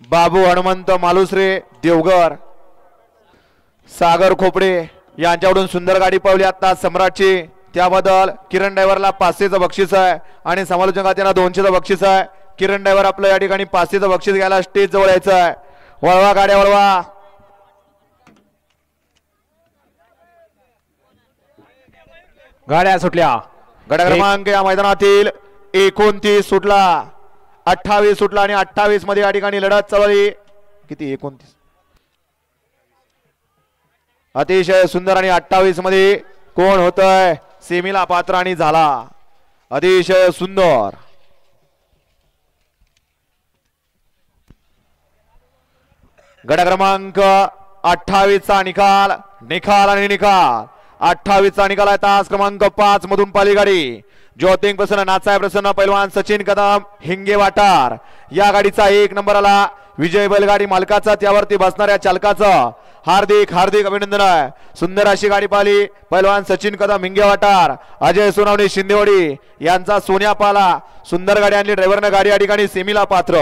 बाबू हनुमंत मालुसरे देवघर, सागर खोपडे यांच्याकडून सुंदर गाडी पळवली आता सम्राटची, त्याबद्दल किरण ड्रायव्हरला 500चं बक्षीस आहे आणि समालोचकांना त्यांना 200चं बक्षीस आहे। किरण ड्रायव्हर आपलं या ठिकाणी 500चं बक्षीस घ्यायला स्टेज जवळ यायचं आहे। वळवा गाड्या वळवा। गाड्या सुटल्या। गट क्रमांक या मैदानातील 29 सुटला, 28 सुटला आणि 28 मध्ये या ठिकाणी लढत चालली। किती 29 अतिशय सुंदर आणि 28 मध्ये कोण होतय सेमीला पात्र आणि झाला अतिशय सुंदर। गट क्रमांक 28 चा निकाल आणि निकाल 28 चा निकाल आहे। तास क्रमांक 5 मधून पाली गाडी ज्योतिंग प्रसन्न, नाथसाहेब प्रसन्न, पैलवान सचिन कदम, हिंगे वाटार या गाडीचा 1 नंबर आला। विजय बैलगाडी मालकाचा, त्यावरती बसणाऱ्या चालकाचं हार्दिक हार्दिक अभिनंदन आहे। सुंदर अशी गाडी पाहिली पैलवान सचिन कदम, हिंगे वाटार, अजय सोनावणे शिंदेवाडी यांचा सोन्या पाला। सुंदर गाडी आणली ड्रायव्हरने, गाडी या ठिकाणी सेमीला पात्र।